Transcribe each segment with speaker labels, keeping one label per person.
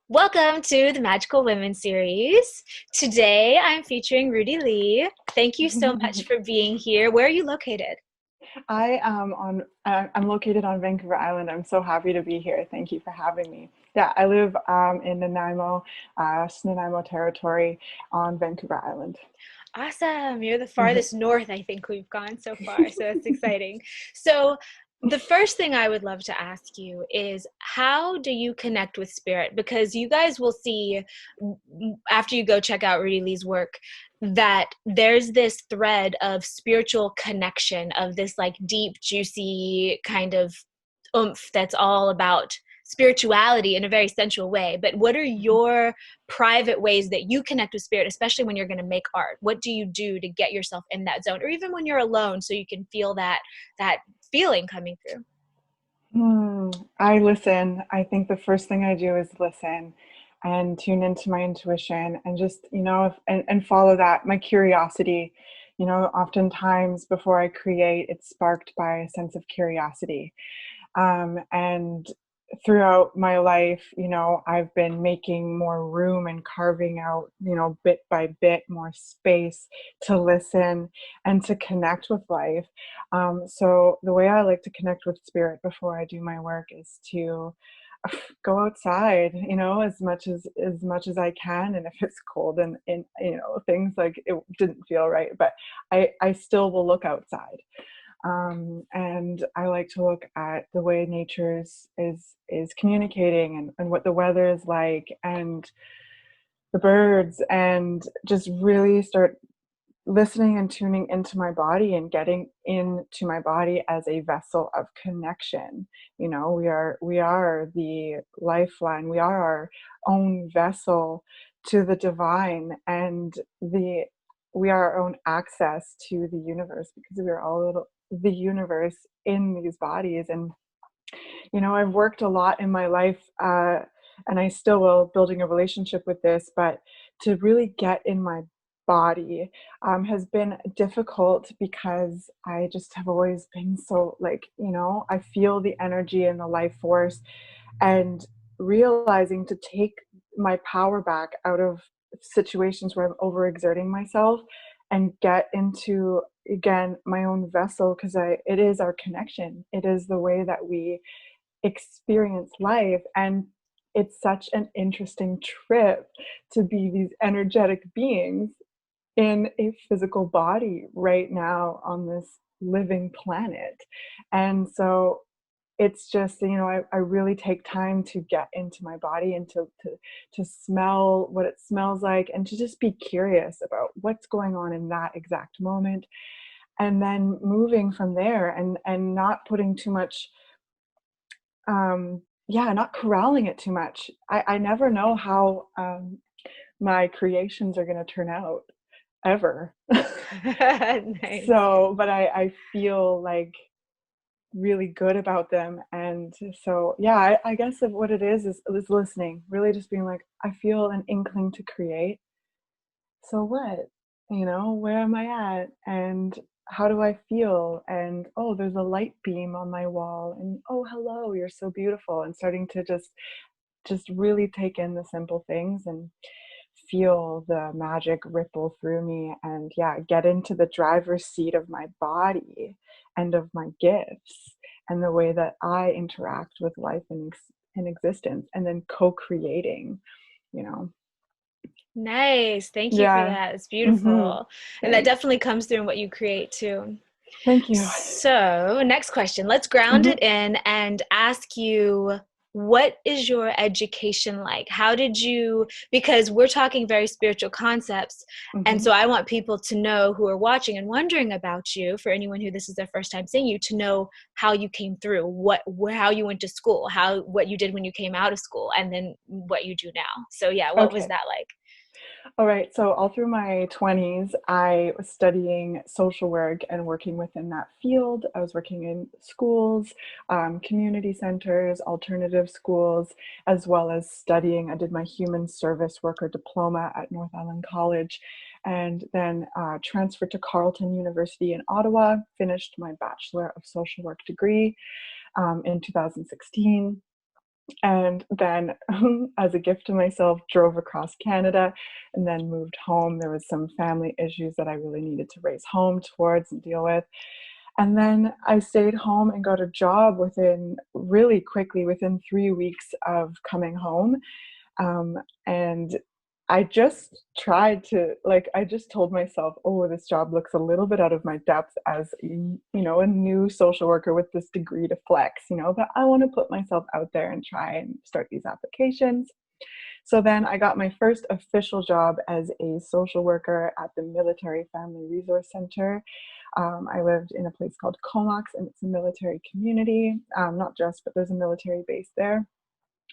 Speaker 1: Welcome to the Magical Women series. Today I'm featuring Rudi-Lee. Thank you so much for being here. Where are you located?
Speaker 2: I'm located on Vancouver Island. I'm so happy to be here. Thank you for having me. Yeah, I live in Nanaimo territory on Vancouver Island.
Speaker 1: Awesome. You're the farthest north I think we've gone so far, so it's exciting. So, the first thing I would love to ask you is how do you connect with spirit? Because you guys will see after you go check out Rudi-Lee's work that there's this thread of spiritual connection, of this like deep, juicy kind of oomph that's all about spirituality in a very sensual way. But what are your private ways that you connect with spirit, especially when you're going to make art? What do you do to get yourself in that zone, or even when you're alone, so you can feel that feeling coming through?
Speaker 2: I listen. I think the first thing I do is listen and tune into my intuition and just, and follow that, my curiosity. Oftentimes before I create, it's sparked by a sense of curiosity. And throughout my life, I've been making more room and carving out, bit by bit, more space to listen and to connect with life. So the way I like to connect with spirit before I do my work is to go outside, as much as I can. And if it's cold and things like it didn't feel right, but I still will look outside. And I like to look at the way nature is communicating, and what the weather is like, and the birds, and just really start listening and tuning into my body and getting into my body as a vessel of connection. We are the lifeline. We are our own vessel to the divine, and we are our own access to the universe, because we are all the universe in these bodies. And I've worked a lot in my life, and I still will, building a relationship with this, but to really get in my body has been difficult, because I just have always been so, like, I feel the energy and the life force, and realizing to take my power back out of situations where I'm overexerting myself and get into, again, my own vessel, because it is our connection. It is the way that we experience life. And it's such an interesting trip to be these energetic beings in a physical body right now on this living planet. And so it's just, I really take time to get into my body, and to smell what it smells like, and to just be curious about what's going on in that exact moment, and then moving from there, and not putting too much, not corralling it too much. I never know how my creations are going to turn out, ever.
Speaker 1: Nice.
Speaker 2: So, but I feel like really good about them. And so, yeah, I guess of what it is listening, really just being like, I feel an inkling to create. So what? Where am I at? And how do I feel? And oh, there's a light beam on my wall. And oh, hello, you're so beautiful. And starting to just really take in the simple things and feel the magic ripple through me, and yeah, get into the driver's seat of my body and of my gifts, and the way that I interact with life in existence, and then co-creating, you know.
Speaker 1: Nice. Thank you for
Speaker 2: Yeah.
Speaker 1: that. It's
Speaker 2: Mm-hmm.
Speaker 1: beautiful. And that
Speaker 2: Thanks.
Speaker 1: definitely comes through in what you create too.
Speaker 2: Thank you.
Speaker 1: So, next question. Let's ground
Speaker 2: Mm-hmm.
Speaker 1: it in and ask you, what is your education like? How did you, because we're talking very spiritual concepts. And
Speaker 2: Mm-hmm.
Speaker 1: so I want people to know, who are watching and wondering about you, for anyone who this is their first time seeing you, to know how you came through, how you went to school, what you did when you came out of school, and then what you do now. So, yeah, what was
Speaker 2: Okay.
Speaker 1: that like?
Speaker 2: All right. So all through my 20s, I was studying social work and working within that field. I was working in schools, community centers, alternative schools, as well as studying. I did my human service worker diploma at North Island College, and then transferred to Carleton University in Ottawa, finished my Bachelor of Social Work degree in 2016. And then as a gift to myself, drove across Canada and then moved home. There was some family issues that I really needed to raise home towards and deal with. And then I stayed home and got a job within really quickly, within 3 weeks of coming home. And I just tried to, like, I just told myself, oh, this job looks a little bit out of my depth as, a new social worker with this degree to flex, but I want to put myself out there and try and start these applications. So then I got my first official job as a social worker at the Military Family Resource Center. I lived in a place called Comox, and it's a military community, not just, but there's a military base there.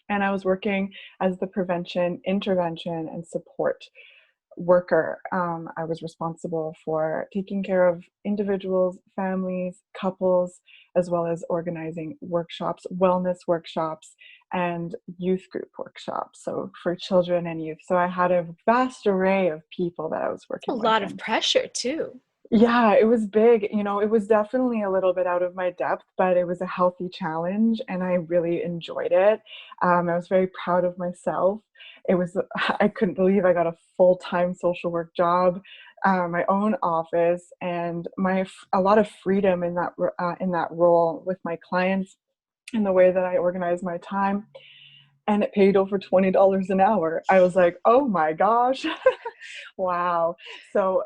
Speaker 2: And I was working as the prevention, intervention, and support worker. I was responsible for taking care of individuals, families, couples, as well as organizing workshops, wellness workshops, and youth group workshops. So for children and youth. So I had a vast array of people that I was
Speaker 1: A
Speaker 2: working with.
Speaker 1: lot of pressure too.
Speaker 2: Yeah, it was big. It was definitely a little bit out of my depth, but it was a healthy challenge and I really enjoyed it. I was very proud of myself. It was, I couldn't believe I got a full-time social work job, my own office, and a lot of freedom in that role with my clients and the way that I organized my time. And it paid over $20 an hour. I was like, oh my gosh. Wow. So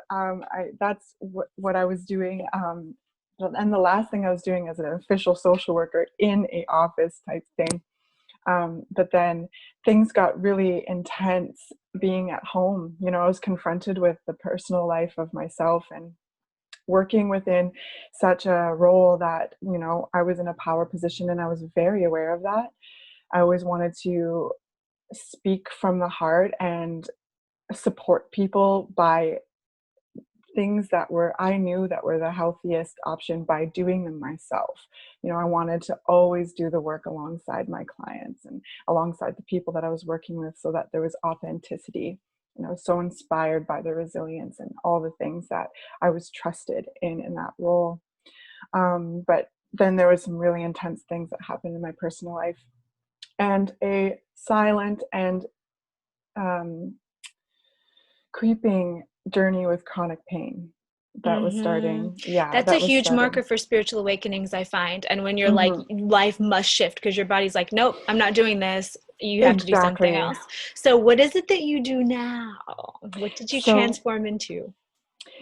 Speaker 2: that's what I was doing. And the last thing I was doing as an official social worker in a office type thing. But then things got really intense being at home. I was confronted with the personal life of myself and working within such a role that, I was in a power position and I was very aware of that. I always wanted to speak from the heart and support people by things I knew that were the healthiest option by doing them myself. I wanted to always do the work alongside my clients and alongside the people that I was working with so that there was authenticity. And I was so inspired by the resilience and all the things that I was trusted in that role. But then there was some really intense things that happened in my personal life and a silent and creeping journey with chronic pain that was
Speaker 1: Mm-hmm.
Speaker 2: starting. Yeah,
Speaker 1: That's a
Speaker 2: that was
Speaker 1: huge marker
Speaker 2: starting.
Speaker 1: for spiritual awakenings, I find. And when you're like,
Speaker 2: Hmm.
Speaker 1: life must shift because your body's like, nope, I'm not doing this. You have to do something
Speaker 2: Exactly.
Speaker 1: else. So, what is it that you do now? What did you
Speaker 2: So
Speaker 1: transform into?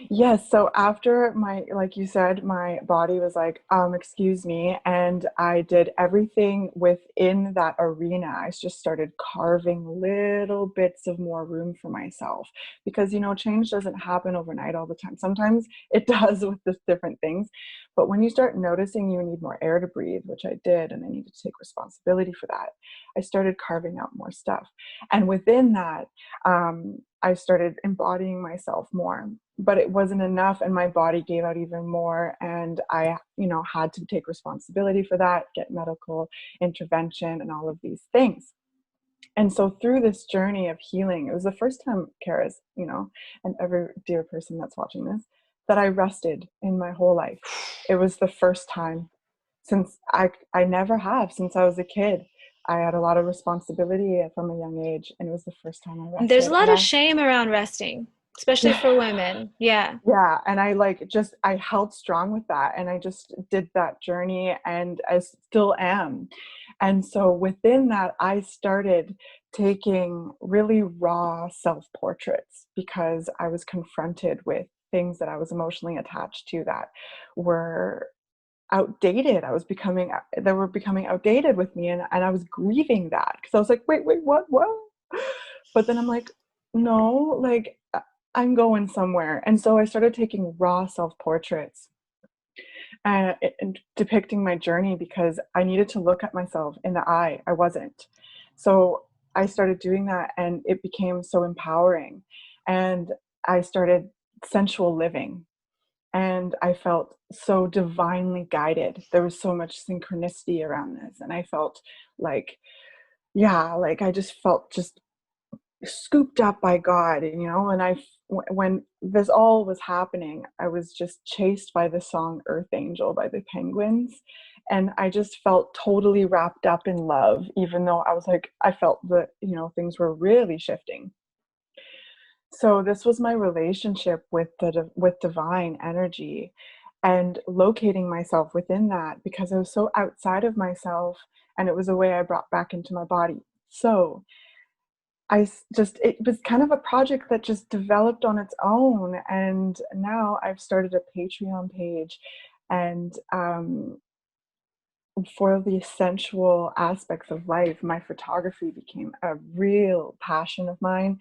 Speaker 2: yes, so after like you said, my body was like, excuse me, and I did everything within that arena. I just started carving little bits of more room for myself because, change doesn't happen overnight all the time. Sometimes it does with the different things, but when you start noticing you need more air to breathe, which I did, and I needed to take responsibility for that, I started carving out more stuff. And within that, I started embodying myself more, but it wasn't enough and my body gave out even more, and I had to take responsibility for that, get medical intervention and all of these things. And so through this journey of healing, it was the first time, Charis, and every dear person that's watching this, that I rested in my whole life. It was the first time since I never have since I was a kid. I had a lot of responsibility from a young age, and it was the first time I
Speaker 1: There's a
Speaker 2: rested.
Speaker 1: lot
Speaker 2: And
Speaker 1: of shame around resting, especially for women. Yeah.
Speaker 2: yeah, and I held strong with that, and I just did that journey, and I still am. And so within that, I started taking really raw self-portraits because I was confronted with things that I was emotionally attached to that were outdated. They were becoming outdated with me, and I was grieving that because I was like, wait, what? But then I'm like, no, like I'm going somewhere. And so I started taking raw self-portraits and depicting my journey because I needed to look at myself in the eye. I wasn't. So I started doing that and it became so empowering. And I started sensual living and I felt so divinely guided. There was so much synchronicity around this. And I felt like, yeah, like I just felt just scooped up by God, and when this all was happening, I was just chased by the song Earth Angel by the Penguins. And I just felt totally wrapped up in love, even though I was like, I felt that, things were really shifting. So this was my relationship with divine energy, and locating myself within that, because I was so outside of myself, and it was a way I brought back into my body. So it was kind of a project that just developed on its own. And now I've started a Patreon page, and for the sensual aspects of life, my photography became a real passion of mine.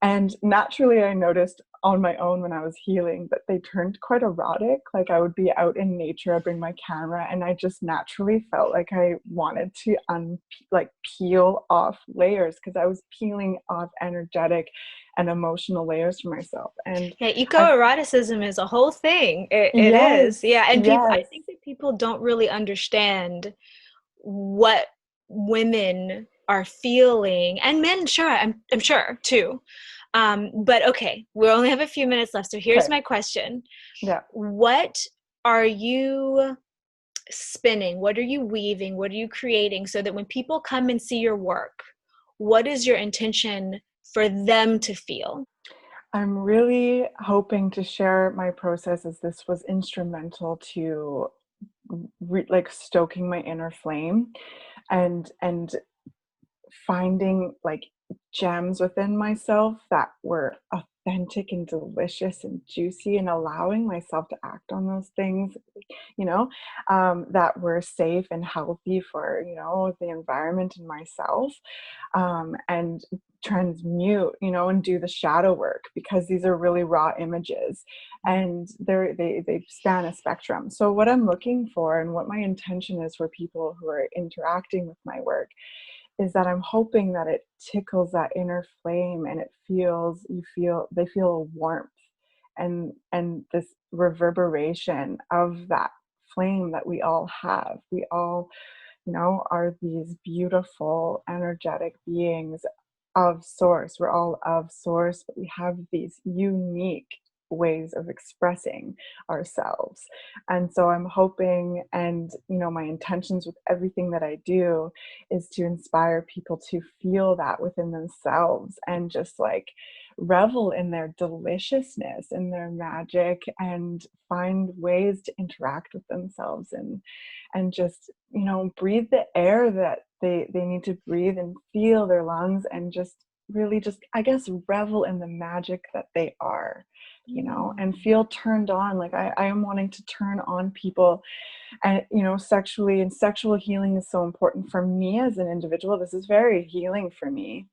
Speaker 2: And naturally, I noticed on my own when I was healing that they turned quite erotic. Like, I would be out in nature, I'd bring my camera, and I just naturally felt like I wanted to peel off layers, because I was peeling off energetic and emotional layers for myself. And
Speaker 1: yeah, eco-eroticism is a whole thing. It is.
Speaker 2: yes,
Speaker 1: Yeah, and I
Speaker 2: yes,
Speaker 1: think that people don't really understand what women are feeling, and men, sure, I'm sure too. But okay, we only have a few minutes left, so here's
Speaker 2: okay,
Speaker 1: my question.
Speaker 2: yeah.
Speaker 1: What are you spinning? What are you weaving? What are you creating, so that when people come and see your work, what is your intention for them to feel?
Speaker 2: I'm really hoping to share my process, as this was instrumental to stoking my inner flame, and finding like gems within myself that were authentic and delicious and juicy, and allowing myself to act on those things, that were safe and healthy for, the environment and myself, and transmute, and do the shadow work, because these are really raw images, and they span a spectrum. So what I'm looking for, and what my intention is for people who are interacting with my work, is that I'm hoping that it tickles that inner flame, and they feel a warmth, and this reverberation of that flame that we all have. We all, are these beautiful energetic beings of source. We're all of source, but we have these unique ways of expressing ourselves. And so I'm hoping, and my intentions with everything that I do, is to inspire people to feel that within themselves, and just like revel in their deliciousness and their magic, and find ways to interact with themselves, and just breathe the air that they need to breathe, and feel their lungs, and just really just, I guess, revel in the magic that they are, and feel turned on. Like, I am wanting to turn on people, and sexually, and sexual healing is so important for me as an individual. This is very healing for me,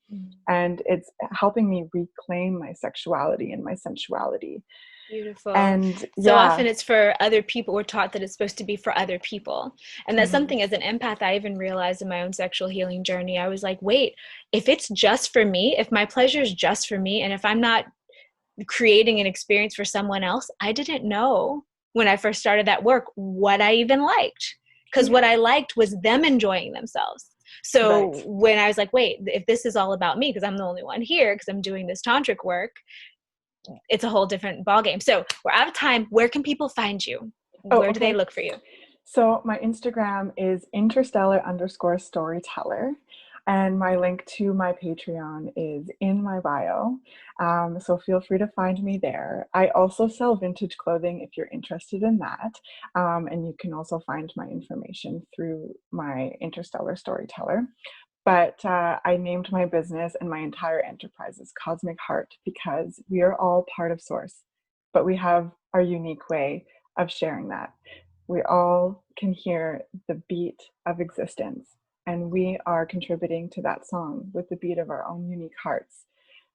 Speaker 2: and it's helping me reclaim my sexuality and my sensuality.
Speaker 1: Beautiful.
Speaker 2: And
Speaker 1: So
Speaker 2: yeah.
Speaker 1: often it's for other people. We're taught that it's supposed to be for other people. And that's
Speaker 2: Mhm.
Speaker 1: something, as an empath, I even realized in my own sexual healing journey. I was like, wait, if it's just for me, if my pleasure is just for me, and if I'm not creating an experience for someone else, I didn't know when I first started that work what I even liked. Because what
Speaker 2: Yeah.
Speaker 1: I liked was them enjoying themselves.
Speaker 2: Right.
Speaker 1: So when I was like, wait, if this is all about me, because I'm the only one here, because I'm doing this tantric work, it's a whole different ballgame. So we're out of time. Where can people find you?
Speaker 2: Oh,
Speaker 1: Where do they
Speaker 2: okay.
Speaker 1: look for you?
Speaker 2: So my Instagram is interstellar_storyteller, and my link to my Patreon is in my bio. So feel free to find me there. I also sell vintage clothing if you're interested in that. And you can also find my information through my Interstellar Storyteller. But I named my business and my entire enterprise as Cosmic Heart, because we are all part of Source, but we have our unique way of sharing that. We all can hear the beat of existence, and we are contributing to that song with the beat of our own unique hearts.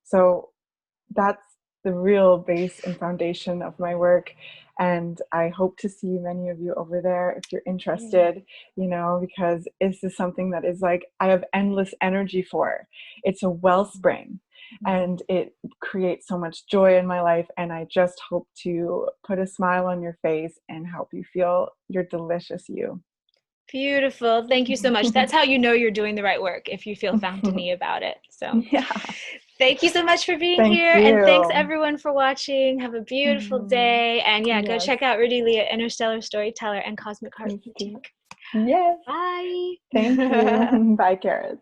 Speaker 2: So that's the real base and foundation of my work. And I hope to see many of you over there if you're interested, because this is something that is like, I have endless energy for. It's a wellspring, and it creates so much joy in my life. And I just hope to put a smile on your face and help you feel your delicious you.
Speaker 1: Beautiful. Thank you so much. That's how you know you're doing the right work, if you feel fountainy about it. So
Speaker 2: Yeah.
Speaker 1: thank you so much for being
Speaker 2: Thank
Speaker 1: here. And thanks
Speaker 2: you.
Speaker 1: everyone for watching. Have a beautiful
Speaker 2: Mhm.
Speaker 1: day. And yeah, go
Speaker 2: Yes.
Speaker 1: check out Rudi-Lee at Interstellar Storyteller and Cosmic Heart
Speaker 2: Please do.
Speaker 1: Boutique.
Speaker 2: Yes. Thank
Speaker 1: Bye.
Speaker 2: you. Bye, Charis.